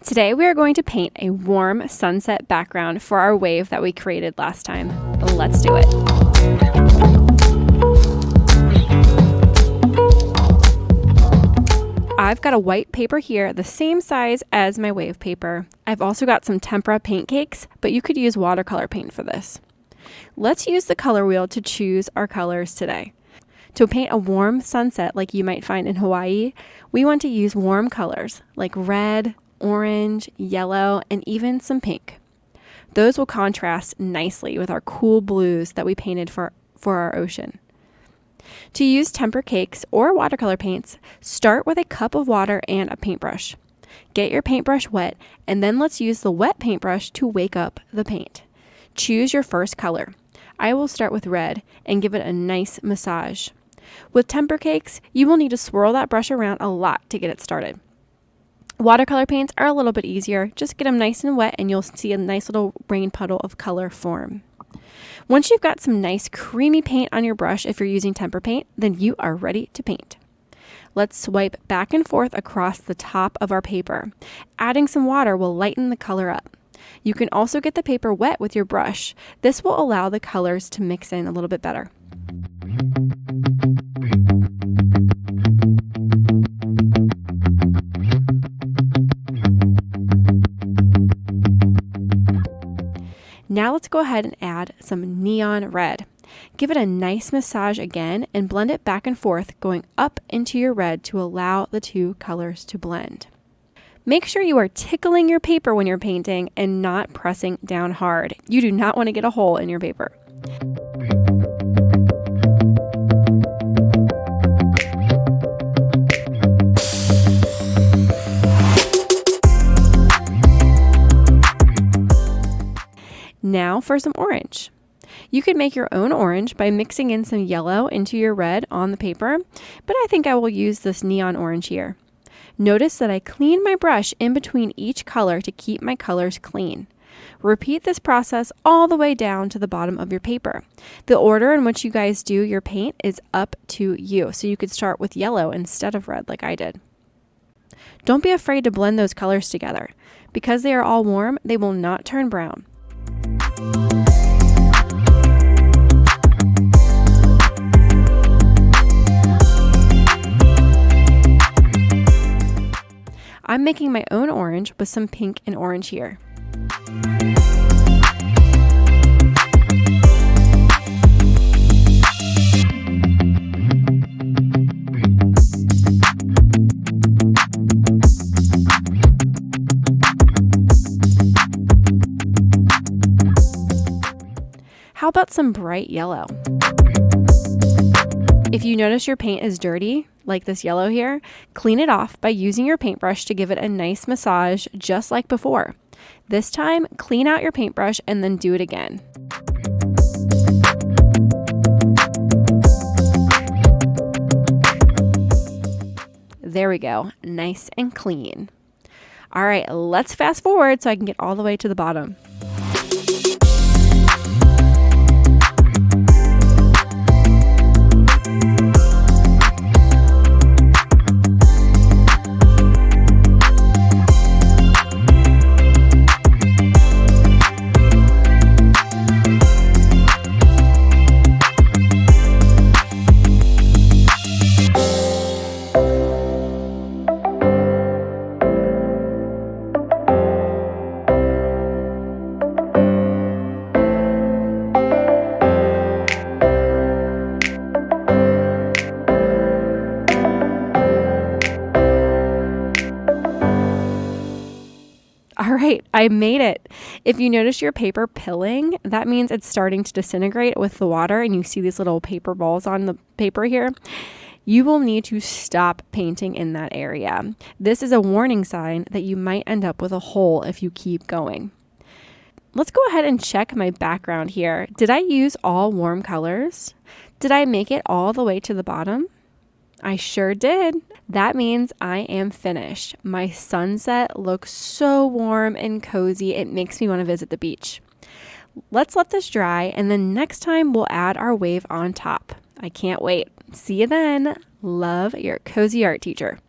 Today we are going to paint a warm sunset background for our wave that we created last time. Let's do it. I've got a white paper here, the same size as my wave paper. I've also got some tempera paint cakes, but you could use watercolor paint for this. Let's use the color wheel to choose our colors today. To paint a warm sunset like you might find in Hawaii, we want to use warm colors like red, orange, yellow, and even some pink. Those will contrast nicely with our cool blues that we painted for our ocean. To use tempera cakes or watercolor paints, start with a cup of water and a paintbrush. Get your paintbrush wet, and then let's use the wet paintbrush to wake up the paint. Choose your first color. I will start with red and give it a nice massage. With tempera cakes, you will need to swirl that brush around a lot to get it started. Watercolor paints are a little bit easier. Just get them nice and wet and you'll see a nice little rain puddle of color form. Once you've got some nice creamy paint on your brush, if you're using tempera paint, then you are ready to paint. Let's swipe back and forth across the top of our paper. Adding some water will lighten the color up. You can also get the paper wet with your brush. This will allow the colors to mix in a little bit better. Now let's go ahead and add some neon red. Give it a nice massage again and blend it back and forth, going up into your red to allow the two colors to blend. Make sure you are tickling your paper when you're painting and not pressing down hard. You do not want to get a hole in your paper. Now for some orange. You could make your own orange by mixing in some yellow into your red on the paper, but I think I will use this neon orange here. Notice that I clean my brush in between each color to keep my colors clean. Repeat this process all the way down to the bottom of your paper. The order in which you guys do your paint is up to you, so you could start with yellow instead of red like I did. Don't be afraid to blend those colors together. Because they are all warm, they will not turn brown. I'm making my own orange with some pink and orange here. How about some bright yellow? If you notice your paint is dirty, like this yellow here, clean it off by using your paintbrush to give it a nice massage just like before. This time, clean out your paintbrush and then do it again. There we go, nice and clean. All right, let's fast forward so I can get all the way to the bottom. All right, I made it. If you notice your paper pilling, that means it's starting to disintegrate with the water and you see these little paper balls on the paper here. You will need to stop painting in that area. This is a warning sign that you might end up with a hole if you keep going. Let's go ahead and check my background here. Did I use all warm colors? Did I make it all the way to the bottom? I sure did. That means I am finished. My sunset looks so warm and cozy. It makes me want to visit the beach. Let's let this dry, and then next time we'll add our wave on top. I can't wait. See you then. Love, your cozy art teacher.